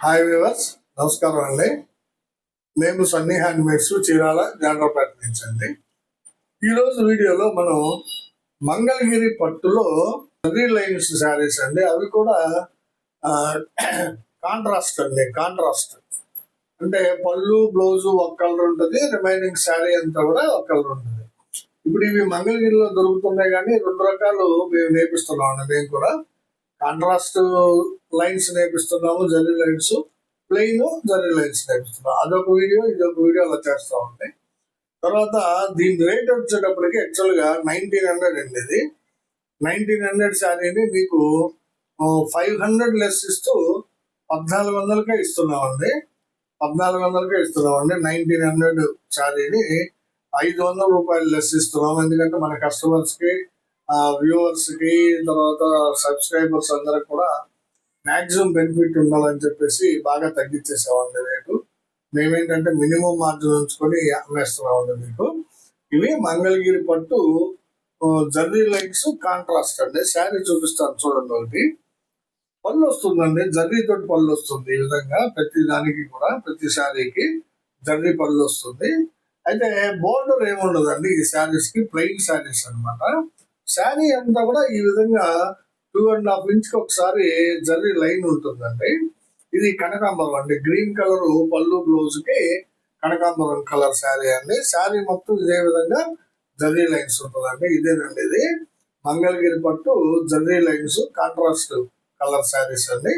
Hi viewers, నమస్కారం అండి. మేము సన్నీ హ్యాండ్మేడ్స్ చీరాల జాండ్రపేట నుంచి అండి. ఈరోజు వీడియోలో మనం మంగళగిరి పట్టులో జరీ లైన్స్ శారీస్ అండి. అవి కూడా కాంట్రాస్ట్ అండి. కాంట్రాస్ట్ అంటే పళ్ళు బ్లౌజు ఒక కలర్ ఉంటుంది, రిమైనింగ్ శారీ అంతా కూడా ఒక కలర్ ఉంటుంది. ఇప్పుడు ఇవి మంగళగిరిలో దొరుకుతున్నాయి, కానీ రెండు రకాలు మేము నేర్పిస్తున్నాం అండి. మేము కూడా కాంట్రాస్ట్ లైన్స్ నేర్పిస్తున్నాము, zari lines, plain zari lines నేర్పిస్తున్నాం. అదొక వీడియో, ఇదొక వీడియో అలా చేస్తూ ఉంటాయి. తర్వాత దీని రేట్ వచ్చేటప్పటికి యాక్చువల్గా 1900 అండి. ఇది 1900 శారీని మీకు 500 లెస్ ఇస్తూ 1400కే ఇస్తున్నామండి. 1400కే ఇస్తున్నామండి. 1900 శారీని 500 రూపాయలు లెస్ ఇస్తున్నాం. ఎందుకంటే మన కస్టమర్స్కి, వ్యూవర్స్ కి, తర్వాత సబ్స్క్రైబర్స్ అందరికి కూడా మ్యాక్సిమం బెనిఫిట్ ఉండాలని చెప్పేసి బాగా తగ్గించేసామండి రేటు. మేమేంటంటే మినిమం మార్జిన్ ఉంచుకొని అమ్మేస్తున్నామండి మీకు. ఇవి మంగళగిరి పట్టు జరీ లైన్స్ కాంట్రాస్ట్ అండి. శారీ చూపిస్తాను చూడండి. ఒకటి పళ్ళు వస్తుందండి, జరీతోటి పళ్ళు వస్తుంది. ఈ విధంగా ప్రతి దానికి కూడా, ప్రతి శారీకి జరీ పళ్ళు వస్తుంది. అయితే బోర్డర్ ఏముండదండి ఈ శారీస్ కి, ప్లెయిన్ శారీస్ అనమాట. శారీ అంతా కూడా ఈ విధంగా 2.5 ఇంచ్కి ఒకసారి జరీ లైన్ ఉంటుందండి. ఇది కనకాంబరం అండి. గ్రీన్ కలర్ పళ్ళు బ్లౌజ్ కి కనకాంబరం కలర్ శారీ అండి. శారీ మొత్తం ఇదే విధంగా జరీ లైన్స్ ఉంటుందండి. ఇదేనండి ఇది మంగళగిరి పట్టు zari lines contrast colour saris అండి.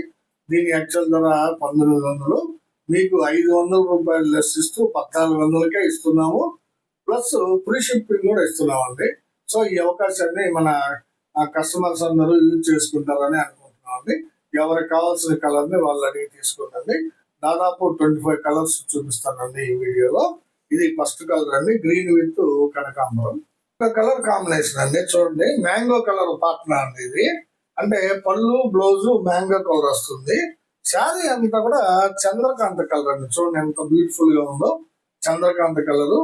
దీని యాక్చువల్ ధర 1900, మీకు 500 రూపాయలు లెస్ ఇస్తూ 1400కే ఇస్తున్నాము. ప్లస్ ఫ్రీ షిప్పింగ్ కూడా ఇస్తున్నామండి. సో ఈ అవకాశాన్ని మన కస్టమర్స్ అందరూ యూజ్ చేసుకుంటారని అనుకుంటున్నామండి. ఎవరికి కావాల్సిన కలర్ ని వాళ్ళు అడిగి తీసుకుంటండి. దాదాపు 25 కలర్స్ చూపిస్తానండి ఈ వీడియోలో. ఇది ఫస్ట్ కలర్ అండి, గ్రీన్ విత్ కనకాంబరం. ఒక కలర్ కాంబినేషన్ అండి. చూడండి, మ్యాంగో కలర్ పార్ట్నర్ అండి. ఇది అంటే పళ్ళు బ్లౌజ్ మ్యాంగో కలర్ వస్తుంది. శారీ అంతా కూడా చంద్రకాంత కలర్ అండి. చూడండి ఎంత బ్యూటిఫుల్ గా ఉందో చంద్రకాంత కలరు.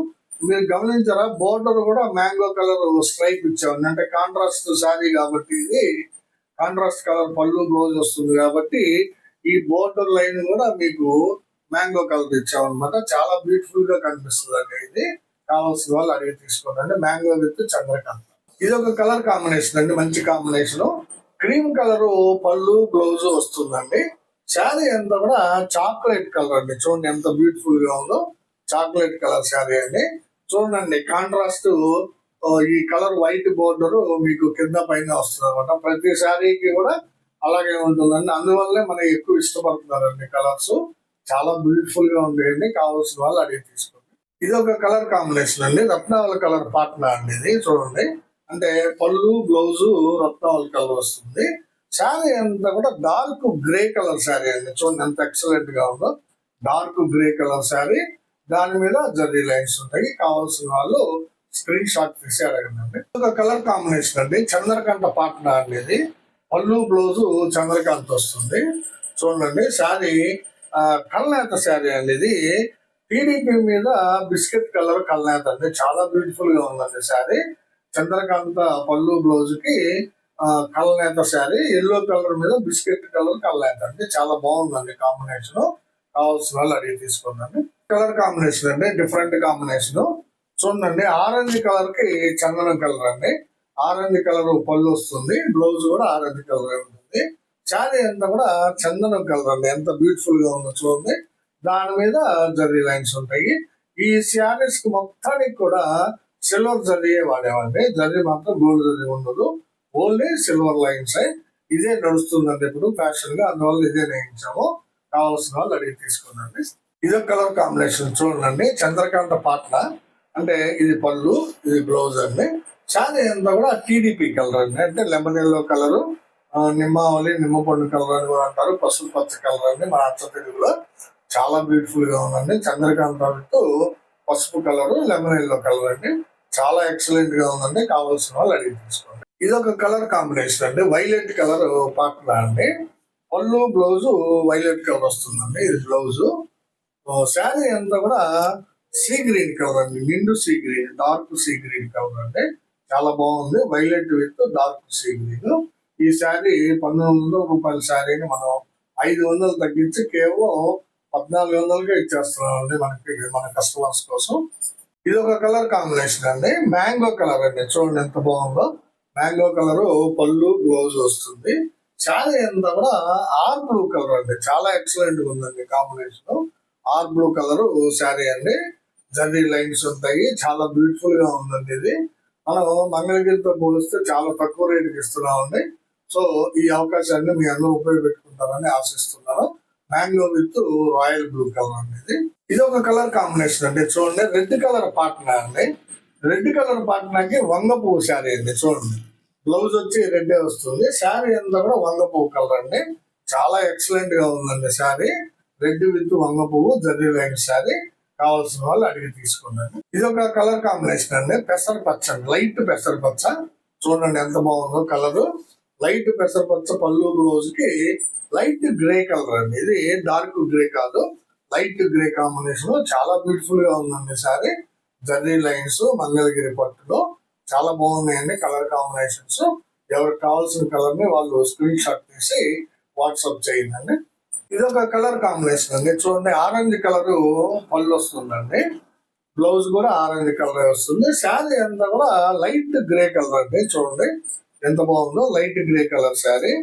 మీరు గమనించారా, బోర్డర్ కూడా మ్యాంగో కలర్ స్ట్రైప్ ఇచ్చామండి. అంటే కాంట్రాస్ట్ శారీ కాబట్టి, ఇది కాంట్రాస్ట్ కలర్ పళ్ళు బ్లౌజ్ వస్తుంది కాబట్టి ఈ బోర్డర్ లైన్ కూడా మీకు మ్యాంగో కలర్ ఇచ్చామన్నమాట. చాలా బ్యూటిఫుల్ గా కనిపిస్తుంది అండి. ఇది కావాల్సిన వాళ్ళు అడిగి తీసుకోండి అండి. Mango with Chandrakanta. ఇది ఒక కలర్ కాంబినేషన్ అండి, మంచి కాంబినేషన్. క్రీమ్ కలర్ పళ్ళు బ్లౌజ్ వస్తుందండి. శారీ అంతా కూడా చాక్లెట్ కలర్ అండి. చూడండి ఎంత బ్యూటిఫుల్ గా ఉందో. చాక్లెట్ కలర్ శారీ అండి. చూడండి, కాంట్రాస్ట్ ఈ కలర్ వైట్ బోర్డర్ మీకు కింద పైన వస్తుంది అనమాట. ప్రతి శారీకి కూడా అలాగే ఉంటుందండి. అందువల్లే మనం ఎక్కువ ఇష్టపడుతున్నారండి కలర్స్. చాలా బ్యూటిఫుల్ గా ఉండేయండి. కావాల్సిన వాళ్ళు అడిగి తీసుకోండి. ఇది ఒక కలర్ కాంబినేషన్ అండి, రత్నావళి కలర్ పార్ట్నర్ అండి. ఇది చూడండి, అంటే పళ్ళు బ్లౌజ్ రత్నావళి కలర్ వస్తుంది. శారీ అంతా కూడా డార్క్ గ్రే కలర్ శారీ అండి. చూడండి ఎంత ఎక్సలెంట్ గా ఉందో. డార్క్ గ్రే కలర్ శారీ, దాని మీద జరీ లైన్స్ ఉంటాయి. కావాల్సిన వాళ్ళు స్క్రీన్ షాట్ తీసి అడగండి. ఒక కలర్ కాంబినేషన్ అండి, చంద్రకాంత పార్ట్నర్ అండి. ఇది పళ్ళు బ్లౌజ్ చంద్రకాంత్ వస్తుంది. చూడండి, శారీ కల్నేత శారీ అండి. ఇది టీడీపీ మీద బిస్కెట్ కలర్ కల్నేత అండి. చాలా బ్యూటిఫుల్ గా ఉందండి శారీ. చంద్రకాంత పళ్ళు బ్లౌజ్ కి కల్నేత శారీ, ఎల్లో కలర్ మీద బిస్కెట్ కలర్ కల్నేత అండి. చాలా బాగుందండి కాంబినేషన్. కావాల్సిన వాళ్ళు అడిగి తీసుకోండి. కలర్ కాంబినేషన్ అండి, డిఫరెంట్ కాంబినేషన్. చూడండి, ఆరెంజ్ కలర్ కి చందనం కలర్ అండి. ఆరెంజ్ కలర్ పళ్ళు వస్తుంది, బ్లౌజ్ కూడా ఆరెంజ్ కలర్ ఉంటుంది. శారీ అంతా కూడా చందనం కలర్ అండి. ఎంత బ్యూటిఫుల్ గా ఉందో చూడండి. దాని మీద జరీ లైన్స్ ఉంటాయి. ఈ శారీస్ కి మొత్తానికి కూడా సిల్వర్ జరీయే వాడేవండి. జరీ మాత్రం గోల్డ్ జరీ ఉండదు, ఓన్లీ సిల్వర్ లైన్స్. ఇదే నడుస్తుందండి ఇప్పుడు ఫ్యాషన్ గా, అందువల్ల ఇదే నేయించాము. కావాల్సిన వాళ్ళు అడిగి తీసుకోండి. ఇదొక కలర్ కాంబినేషన్. చూడండి, చంద్రకాంత పార్ట్నర్ అంటే ఇది పళ్ళు, ఇది బ్లౌజ్ అండి. శారీ అంతా కూడా టీడీపీ కలర్ అండి. అంటే లెమన్ ఎల్లో కలరు, నిమ్మావళి, నిమ్మపండు కలర్ అని కూడా అంటారు, పసుపు పచ్చ కలర్ అండి మన అచ్చ తెలుగులో. చాలా బ్యూటిఫుల్ గా ఉందండి. చంద్రకాంత విత్ పసుపు కలరు, లెమన్ ఎల్లో కలర్ అండి. చాలా ఎక్సలెంట్ గా ఉందండి. కావాల్సిన వాళ్ళు అడిగి తీసుకోండి. ఇదొక కలర్ కాంబినేషన్ అండి, వైలెట్ కలర్ పార్ట్నర్ అండి. పళ్ళు బ్లౌజ్ వైలెట్ కలర్ వస్తుందండి. ఇది బ్లౌజ్. శారీ అంతా కూడా సీ గ్రీన్ కలర్ అండి, నిండు sea green, dark sea green colour అండి. చాలా బాగుంది, violet with dark sea green. ఈ శారీ 1900 రూపాయల శారీని మనం 500 తగ్గించి కేవలం 1400కే ఇచ్చేస్తున్నాం అండి మన కస్టమర్స్ కోసం. ఇది ఒక కలర్ కాంబినేషన్ అండి, మ్యాంగో కలర్ అండి. చూడండి ఎంత బాగుందో. మ్యాంగో కలర్ పళ్ళు బ్లౌజ్ వస్తుంది. శారీ అంతా కూడా ఆర్ బ్లూ కలర్ అండి, చాలా ఎక్సలెంట్ గా ఉందండి కాంబినేషన్. ఆర్ బ్లూ కలర్ శారీ అండి, జర్నీ లైన్స్ ఉంటాయి, చాలా బ్యూటిఫుల్ గా ఉందండి. ఇది మనం మంగళగిరితో పోలిస్తే చాలా తక్కువ రేటుకి ఇస్తున్నామండి. సో ఈ అవకాశాన్ని మీ అందరూ ఉపయోగపెట్టుకుంటారని ఆశిస్తున్నాను. Mango with royal blue colour అండి. ఇది ఒక కలర్ కాంబినేషన్ అండి. చూడండి రెడ్ కలర్ పాట్నా అండి. రెడ్ కలర్ పాట్నాకి వంగ పువ్వు శారీ అండి. చూడండి బ్లౌజ్ వచ్చి రెడ్ వస్తుంది, శారీ అంతా కూడా వంగ పువ్వు కలర్ అండి. చాలా ఎక్సలెంట్ గా ఉందండి శారీ. రెడ్ విత్ వంగ పువ్వు జర్నీ లైన్ శారీ. కావాల్సిన వాళ్ళు అడిగి తీసుకున్నాను. ఇది ఒక కలర్ కాంబినేషన్ అండి, పెసర పచ్చ, లైట్ పెసర పచ్చ. చూడండి ఎంత బాగుందో కలర్. లైట్ పెసర పచ్చ పళ్ళు బ్లౌజ్ కి లైట్ గ్రే కలర్ అండి. ఇది డార్క్ గ్రే కాదు, లైట్ గ్రే కాంబినేషన్. చాలా బ్యూటిఫుల్ గా ఉందండి సారీ. జర్నీ లైన్స్ మంగళగిరి పట్టులో చాలా బాగున్నాయండి కలర్ కాంబినేషన్స్. ఎవరికి కావాల్సిన కలర్ ని వాళ్ళు స్క్రీన్ షాట్ తీసి వాట్సాప్ చేయండి. ఇది ఒక కలర్ కాంబినేషన్ అండి. చూడండి ఆరెంజ్ కలర్ పళ్ళు వస్తుందండి, బ్లౌజ్ కూడా ఆరెంజ్ కలర్ వస్తుంది. శారీ అంతా కూడా లైట్ గ్రే కలర్ అండి. చూడండి ఎంత బాగుందో, లైట్ గ్రే కలర్ శారీ.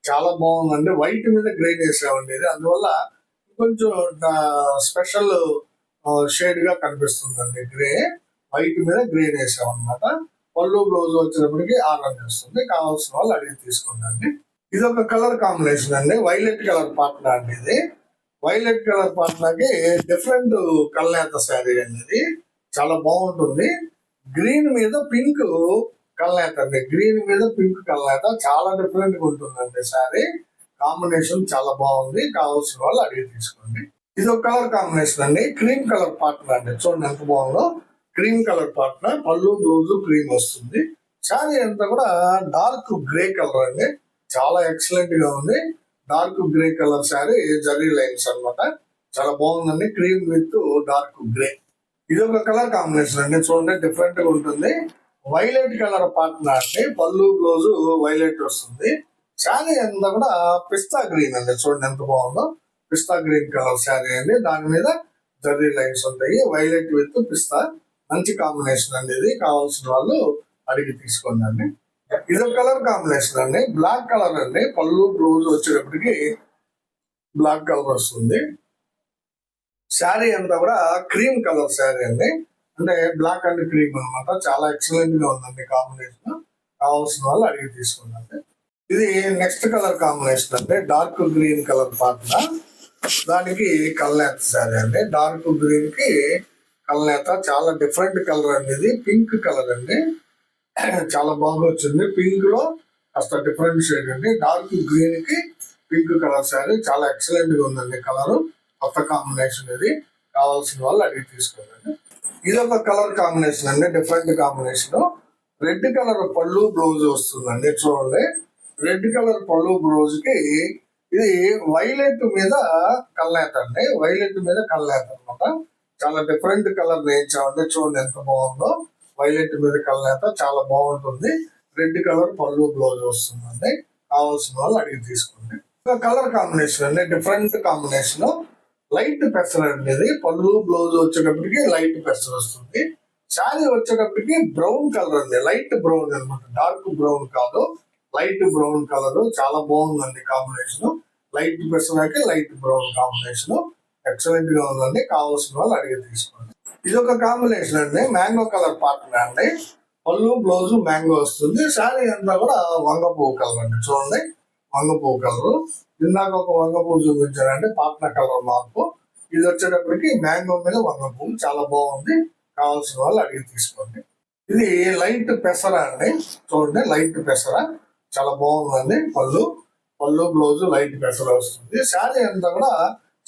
చాలా బాగుందండి. వైట్ మీద గ్రే వేసామండి, ఇది అందువల్ల కొంచెం స్పెషల్ షేడ్ గా కనిపిస్తుందండి. గ్రే వైట్ మీద గ్రే వేసామన్నమాట. పళ్ళు బ్లౌజ్ వచ్చేటప్పటికి ఆరెంజ్ వస్తుంది. కావాల్సిన వాళ్ళు అడిగి తీసుకోండి. ఇది ఒక కలర్ కాంబినేషన్ అండి, వైలెట్ కలర్ పాట్నా అండి. ఇది వైలెట్ కలర్ పాట్నాకి డిఫరెంట్ కల్నేత శారీ అండి. ఇది చాలా బాగుంటుంది. గ్రీన్ మీద పింక్ కల్నేత అండి, గ్రీన్ మీద పింక్ కల్నేత చాలా డిఫరెంట్ గా ఉంటుందండి శారీ. కాంబినేషన్ చాలా బాగుంది. కావాల్సిన వాళ్ళు అడిగి తీసుకోండి. ఇది ఒక కలర్ కాంబినేషన్ అండి, క్రీమ్ కలర్ పాట్నా అండి. చూడండి ఎంత బాగుందో. క్రీమ్ కలర్ పాట్నా, పళ్ళు బ్లౌజ్ క్రీమ్ వస్తుంది. శారీ అంతా కూడా డార్క్ గ్రే కలర్ అండి, చాలా ఎక్సలెంట్ గా ఉంది. Dark grey colour sari, zari lines అన్నమాట. చాలా బాగుందండి, క్రీమ్ విత్ డార్క్ గ్రే. ఇది ఒక కలర్ కాంబినేషన్ అండి. చూడండి డిఫరెంట్ గా ఉంటుంది. వైలెట్ కలర్ పాట్నా అండి, పళ్ళు బ్లౌజ్ వైలెట్ వస్తుంది. శారీ అంతా కూడా పిస్తా గ్రీన్ అండి. చూడండి ఎంత బాగుందో. పిస్తా గ్రీన్ కలర్ శారీ అండి, దాని మీద జరీ లైన్స్ ఉంటాయి. వైలెట్ విత్ పిస్తా మంచి కాంబినేషన్ అండి. ఇది కావాల్సిన వాళ్ళు అడిగి తీసుకోండి. ఇది కలర్ కాంబినేషన్ అండి, బ్లాక్ కలర్ అండి. పళ్ళు బ్లౌజ్ వచ్చేటప్పటికి బ్లాక్ కలర్ వస్తుంది. శారీ అంతా కూడా క్రీమ్ కలర్ శారీ అండి, అంటే బ్లాక్ అండ్ క్రీమ్ అనమాట. చాలా ఎక్సలెంట్ గా ఉందండి కాంబినేషన్. కావాల్సిన వాళ్ళు అడిగి తీసుకోండి. ఇది నెక్స్ట్ కలర్ కాంబినేషన్ అంటే డార్క్ గ్రీన్ కలర్ పాట్న, దానికి కల్నేత శారీ అండి. డార్క్ గ్రీన్ కి కల్నేత, చాలా డిఫరెంట్ కలర్ అండి. ఇది పింక్ కలర్ అండి, చాలా బాగా వచ్చింది. పింక్ లో కాస్త డిఫరెంట్ షేడ్ అండి. డార్క్ గ్రీన్ కి పింక్ కలర్ శారీ, చాలా ఎక్సలెంట్ గా ఉందండి కలర్. కొత్త కాంబినేషన్ ఇది. కావాల్సిన వాళ్ళు అడిగి తీసుకోండి. ఇది ఒక కలర్ కాంబినేషన్ అండి, డిఫరెంట్ కాంబినేషన్. రెడ్ కలర్ పళ్ళు బ్లౌజ్ వస్తుందండి. చూడండి రెడ్ కలర్ పళ్ళు బ్లౌజ్ కి ఇది వైలెట్ మీద కల్నేత అండి, వైలెట్ మీద కల్నేత అనమాట. చాలా డిఫరెంట్ కలర్ వేయించామండి. చూడండి ఎంత బాగుందో. వైలెట్ మీద కల్నేత చాలా బాగుంటుంది. రెడ్ కలర్ పళ్ళు బ్లౌజ్ వస్తుందండి. కావాల్సిన వాళ్ళు అడిగి తీసుకోండి. కలర్ కాంబినేషన్ అండి, డిఫరెంట్ కాంబినేషన్. లైట్ పెసర్ అండి, ఇది పళ్ళు బ్లౌజ్ వచ్చేటప్పటికి లైట్ పెసర్ వస్తుంది. శారీ వచ్చేటప్పటికి బ్రౌన్ కలర్ అండి, లైట్ బ్రౌన్ అనమాట, డార్క్ బ్రౌన్ కాదు, లైట్ బ్రౌన్ కలర్. చాలా బాగుందండి కాంబినేషన్. లైట్ పెసరాకి లైట్ బ్రౌన్ కాంబినేషన్ ఎక్సలెంట్ గా ఉందండి. కావాల్సిన వాళ్ళు అడిగి తీసుకోండి. ఇది ఒక కాంబినేషన్ అండి, మ్యాంగో కలర్ పార్ట్నర్ అండి. పళ్ళు బ్లౌజ్ మ్యాంగో వస్తుంది. శారీ అంతా కూడా వంగ పువ్వు కలర్ అండి. చూడండి వంగ పువ్వు కలర్. ఇందాక ఒక వంగ పువ్వు చూపించారండి, పార్ట్నర్ కలర్ మార్పు. ఇది వచ్చేటప్పటికి మ్యాంగో మీద వంగ పువ్వు, చాలా బాగుంది. కావాల్సిన వాళ్ళు అడిగి తీసుకోండి. ఇది లైట్ పెసర అండి. చూడండి లైట్ పెసర, చాలా బాగుందండి. పళ్ళు బ్లౌజ్ లైట్ పెసర వస్తుంది. శారీ అంతా కూడా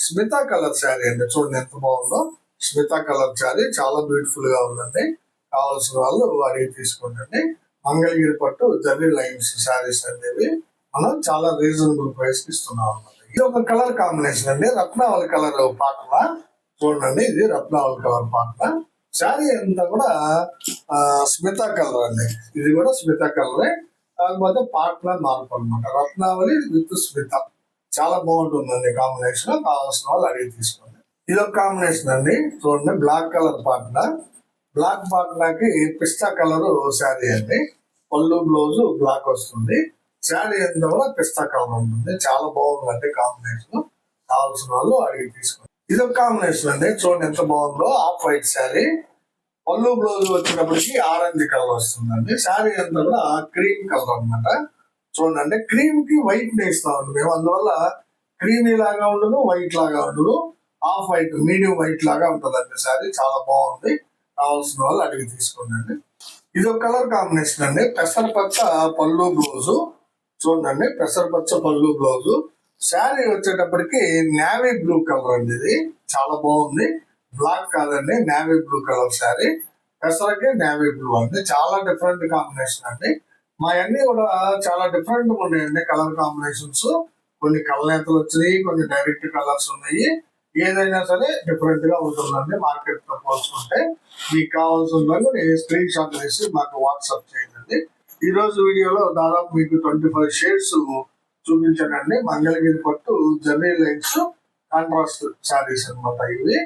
స్మితా కలర్ శారీ అండి. చూడండి ఎంత బాగుందో. స్మితా కలర్ శారీ చాలా బ్యూటిఫుల్ గా ఉందండి. కావాల్సిన వాళ్ళు అడిగి తీసుకోండి. మంగళగిరి పట్టు జర్నీ లైన్స్ శారీస్ అనేవి మనం చాలా రీజనబుల్ ప్రైస్ కి ఇస్తున్నాం అన్నమాట. ఇది ఒక కలర్ కాంబినేషన్ అండి, రత్నావళి కలర్ పాటన. చూడండి ఇది రత్నావళి కలర్ పాటన. శారీ అంతా కూడా స్మితా కలర్ అండి. ఇది కూడా స్మితా కలరే, కాకపోతే పాటన మార్పు అనమాట. రత్నావళి విత్ స్మిత, చాలా బాగుంటుందండి కాంబినేషన్. కావాల్సిన వాళ్ళు అడిగి తీసుకోండి. ఇదొక కాంబినేషన్ అండి. చూడండి, బ్లాక్ కలర్ పాటన, బ్లాక్ పాటనకి పిస్తా కలర్ శారీ అండి. పళ్ళు బ్లౌజ్ బ్లాక్ వస్తుంది. శారీ అంతా కూడా పిస్తా కలర్ ఉంటుంది. చాలా బాగుందండి కాంబినేషన్. కావాల్సిన వాళ్ళు అడిగి తీసుకోండి. ఇదొక కాంబినేషన్ అండి. చూడండి ఎంత బాగుందో. ఆఫ్ వైట్ శారీ, పళ్ళు బ్లౌజ్ వచ్చినప్పటికి ఆరెంజ్ కలర్ వస్తుందండి. శారీ అంతా కూడా క్రీమ్ కలర్ అనమాట. చూడండి, క్రీమ్ కి వైట్ వేస్తామండి మేము. అందువల్ల క్రీమీ లాగా ఉండదు, వైట్ లాగా ఉండదు. ఆఫ్ వైట్, మీడియం వైట్ లాగా ఉంటుందండి శారీ. చాలా బాగుంది. కావాల్సిన వాళ్ళు అడిగి తీసుకోండి. ఇది ఒక కలర్ కాంబినేషన్ అండి. పెసరపచ్చ పళ్ళు బ్లౌజు. చూడండి, పెసరపచ్చ పళ్ళు బ్లౌజు. శారీ వచ్చేటప్పటికి నేవీ బ్లూ కలర్ అండి. ఇది చాలా బాగుంది. బ్లాక్ కాదండి, నేవీ బ్లూ కలర్ శారీ. పెసరకి నేవీ బ్లూ అండి. చాలా డిఫరెంట్ కాంబినేషన్ అండి. మా అన్ని కూడా చాలా డిఫరెంట్ గా ఉన్నాయండి కలర్ కాంబినేషన్స్. కొన్ని కలనేతలు వచ్చినాయి, కొన్ని డైరెక్ట్ కలర్స్ ఉన్నాయి. ఏదైనా సరే డిఫరెంట్ గా ఉంటుందండి మార్కెట్ తో పోల్చుకుంటే. మీకు కావాల్సిన స్క్రీన్ షాట్ వేసి మాకు వాట్సాప్ చేయండి. ఈ రోజు వీడియోలో దాదాపు మీకు 25 షేడ్స్ చూపించానండి. మంగళగిరి పట్టు జర్నీ లైన్స్ కాంట్రాస్ట్ శారీస్ అనమాట ఇవి.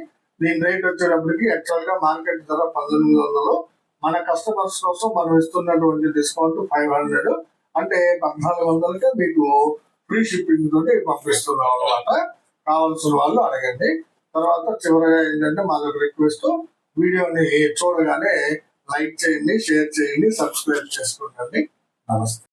దీని రేట్ వచ్చేటప్పటికి యాక్చువల్ గా మార్కెట్ ధర 1800. మన కస్టమర్స్ కోసం మనం ఇస్తున్నటువంటి డిస్కౌంట్ 500, అంటే 1400కే మీకు ఫ్రీ షిప్పింగ్ తోటి పంపిస్తున్నాం అనమాట. కావాల్సిన వాళ్ళు అడగండి. తర్వాత చివరిగా ఏంటంటే మాకు రిక్వెస్ట్, వీడియోని చూడగానే లైక్ చేయండి, షేర్ చేయండి, సబ్స్క్రైబ్ చేసుకోండి. నమస్తే.